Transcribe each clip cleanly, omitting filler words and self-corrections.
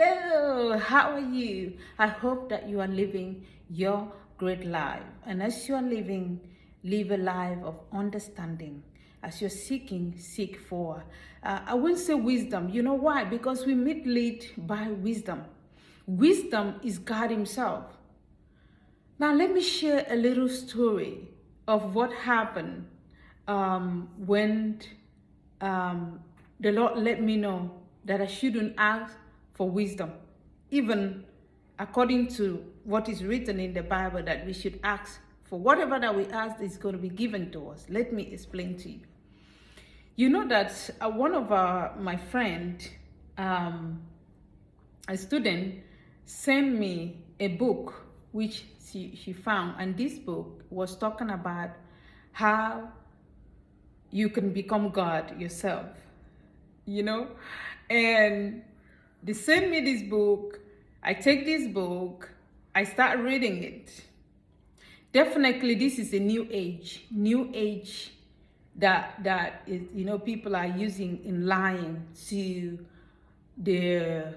Hello, how are you? I hope that you are living your great life. And as you are living, live a life of understanding. As you're seeking, seek for. I will say wisdom. You know why? Because we meet lead by wisdom. Wisdom is God Himself. Now, let me share a little story of what happened when the Lord let me know that I shouldn't ask for wisdom, even according to what is written in the Bible, that we should ask for whatever that we ask is going to be given to us. Let me explain to you. You know that one of my friend, a student, sent me a book which she found, and this book was talking about how you can become God yourself, you know. And they sent me this book. I take this book, I start reading it. Definitely this is a new age that is, you know, people are using in lying to the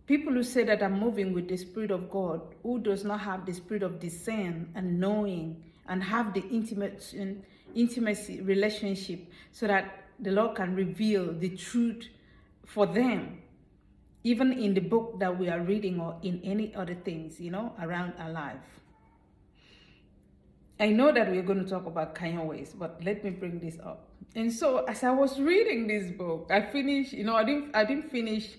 people who say that I'm moving with the Spirit of God, who does not have the spirit of discern and knowing and have the intimacy relationship, so that the Lord can reveal the truth for them, even in the book that we are reading or in any other things, you know, around our life. I know that we're going to talk about Kanye West, but let me bring this up. And so as I was reading this book, I finished, you know, I finished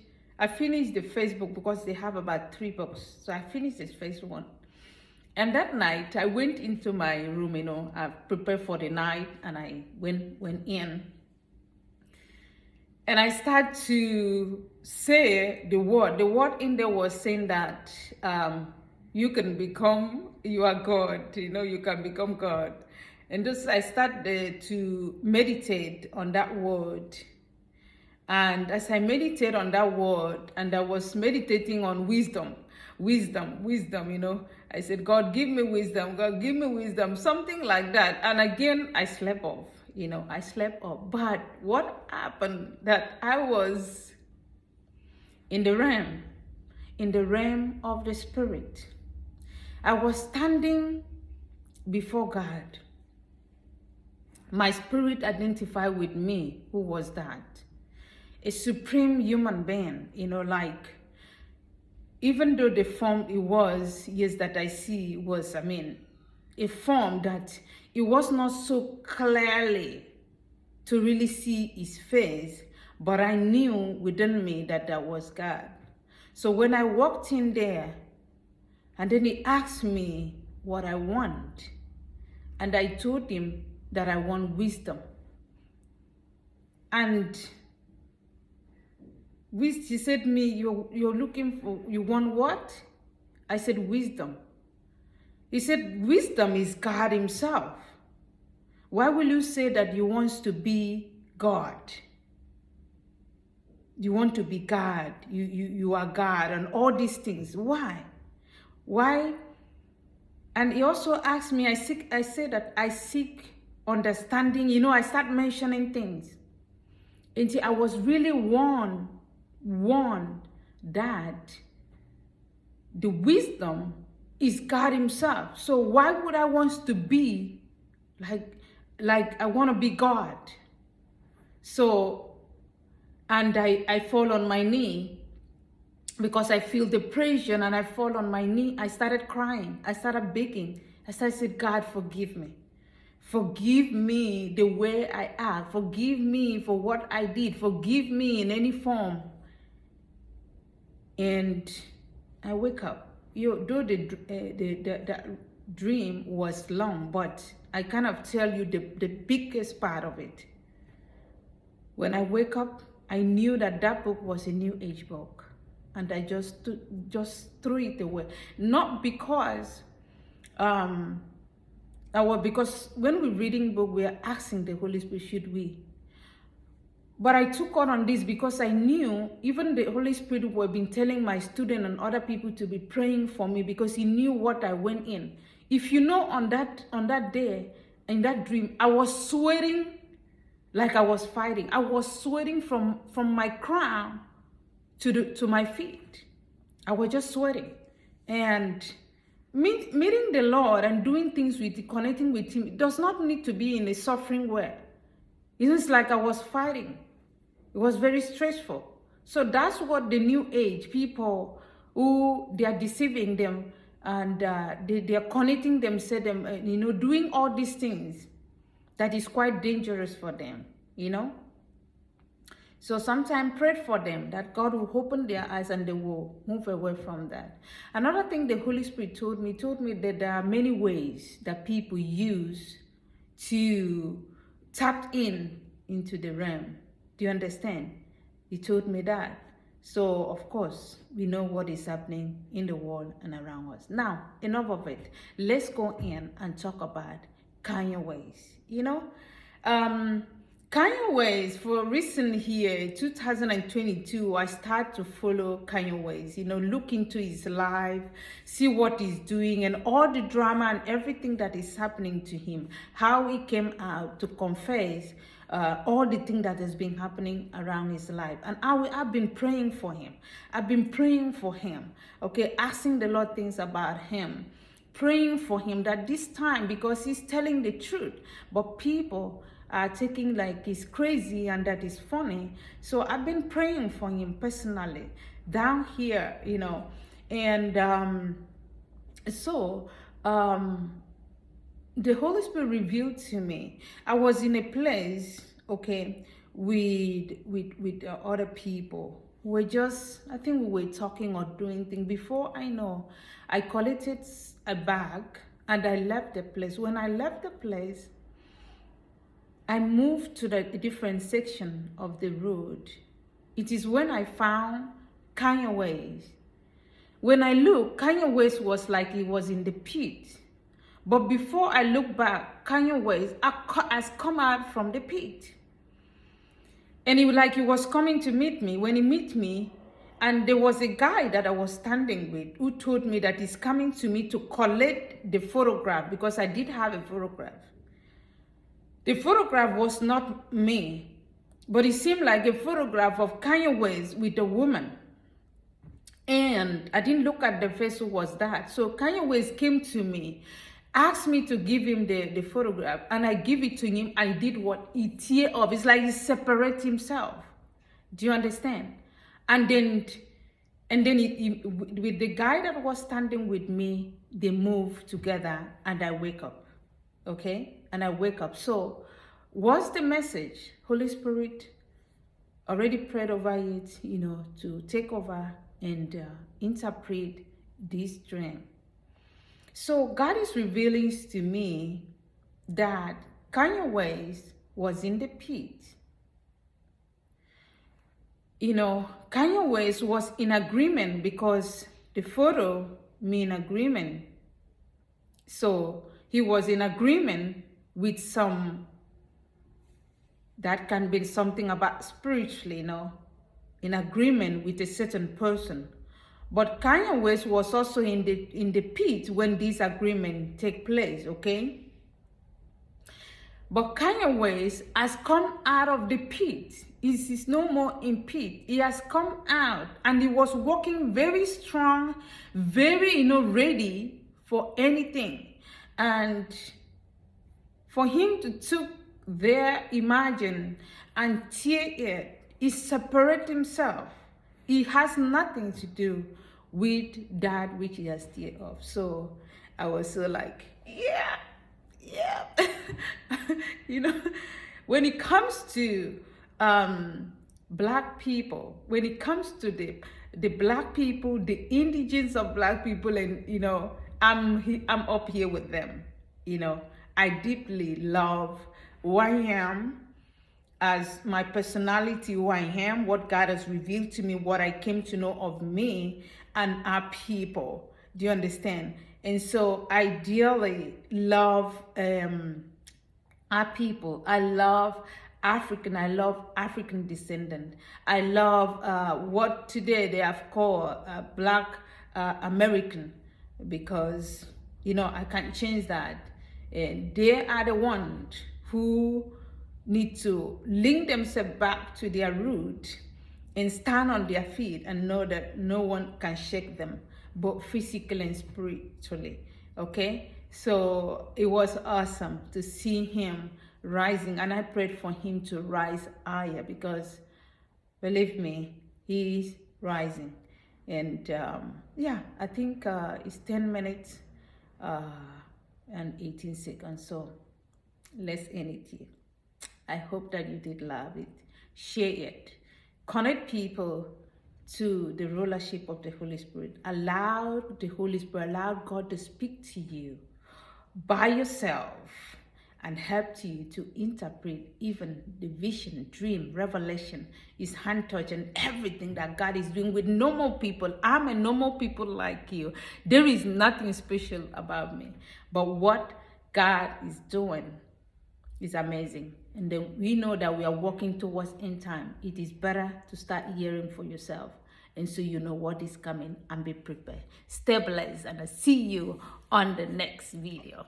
the first book because they have about 3 books. So I finished this first one. And that night I went into my room, you know, I prepared for the night, and I went in. And I started to say the word. The word in there was saying that you are God, you know, you can become God. And just I started to meditate on that word. And as I meditate on that word, and I was meditating on wisdom, you know, I said, God, give me wisdom, God, give me wisdom, something like that. And again, I slept off, you know, I slept off. But what happened, that I was in the realm of the Spirit. I was standing before God. My spirit identified with me. Who was that? A supreme human being, you know, like, even though the form it was, yes, that I see was, I mean, a form that it was not so clearly to really see his face, but I knew within me that that was God. So when I walked in there, and then he asked me what I want, and I told him that I want wisdom. And he said to me, you're looking for, you want what? I said, wisdom. He said, wisdom is God Himself. Why will you say that you want to be God? You want to be God, you are God, and all these things. Why? And he also asked me, I said that I seek understanding. You know, I start mentioning things. And I was really warned that the wisdom is God Himself. So why would I want to be like I want to be God? So, and I fall on my knee because I feel the pressure, and I fall on my knee. I started crying. I started begging. I said, God, forgive me. Forgive me the way I act. Forgive me for what I did. Forgive me in any form. And I wake up. Though the dream was long, but I kind of tell you the biggest part of it. When I wake up, I knew that that book was a new age book, and I just threw it away. Not because because when we're reading book, we are asking the Holy Spirit, should we? But I took on this because I knew even the Holy Spirit who had been telling my student and other people to be praying for me, because He knew what I went in. If you know, on that day, in that dream, I was sweating like I was fighting. I was sweating from my crown to my feet. I was just sweating. And meeting the Lord and doing things with, connecting with Him, it does not need to be in a suffering way. It's like I was fighting. It was very stressful. So that's what the new age people who they are deceiving them, and they are connecting themselves, doing all these things that is quite dangerous for them, So sometimes pray for them that God will open their eyes and they will move away from that. Another thing the Holy Spirit told me that there are many ways that people use to tap into the realm. Do you understand? He told me that. So, of course, we know what is happening in the world and around us. Now, enough of it. Let's go in and talk about Kanye West. Kanye West, for recent here, 2022, I start to follow Kanye West, look into his life, see what he's doing, and all the drama and everything that is happening to him, how he came out to confess all the things that has been happening around his life. And I've been praying for him. Okay, asking the Lord things about him, praying for him that this time, because he's telling the truth, but people are taking like he's crazy and that is funny. So I've been praying for him personally down here, and the Holy Spirit revealed to me. I was in a place, okay, with other people. I think we were talking or doing things. Before I know, I collected a bag and I left the place. When I left the place, I moved to the different section of the road. It is when I found Kanye West. When I looked, Kanye West was like he was in the pit. But before I look back, Kanye West has come out from the pit. And he was coming to meet me. When he met me, and there was a guy that I was standing with who told me that he's coming to me to collect the photograph, because I did have a photograph. The photograph was not me, but it seemed like a photograph of Kanye West with a woman. And I didn't look at the face who was that. So Kanye West came to me, asked me to give him the photograph, and I give it to him. I did what? He tear up. It's like he separates himself. Do you understand? And then with the guy that was standing with me, they move together, and I wake up. Okay? And I wake up. So what's the message? Holy Spirit already prayed over it, to take over and interpret this dream. So God is revealing to me that Kanye West was in the pit. Kanye West was in agreement, because the photo mean agreement. So he was in agreement with that can be something about spiritually, in agreement with a certain person. But Kanye West was also in the pit when this agreement take place, okay? But Kanye West has come out of the pit. He's no more in pit. He has come out, and he was walking very strong, very, ready for anything. And for him to took their imagine and tear it, he separate himself. He has nothing to do with that which he has teared off. So I was so like, yeah. When it comes to Black people, when it comes to the Black people, the indigenous of Black people, and I'm up here with them. I deeply love who I am, as my personality, who I am, what God has revealed to me, what I came to know of me and our people. Do you understand? And so I dearly love our people. I love African. I love African descendant. I love what today they have called Black American, because I can't change that. They are the ones who need to link themselves back to their root and stand on their feet and know that no one can shake them, both physically and spiritually. Okay, so it was awesome to see him rising, and I prayed for him to rise higher, because believe me, he's rising. And yeah, I think it's 10 minutes uh, and 18 seconds, so let's end it here. I hope that you did love it. Share it. Connect people to the rulership of the Holy Spirit. Allow the Holy Spirit, allow God to speak to you by yourself and help you to interpret even the vision, dream, revelation, his hand touch, and everything that God is doing with normal people. I'm a normal people like you. There is nothing special about me. But what God is doing is amazing. And then we know that we are walking towards end time. It is better to start hearing for yourself, and so you know what is coming, and be prepared. Stay blessed, and I'll see you on the next video.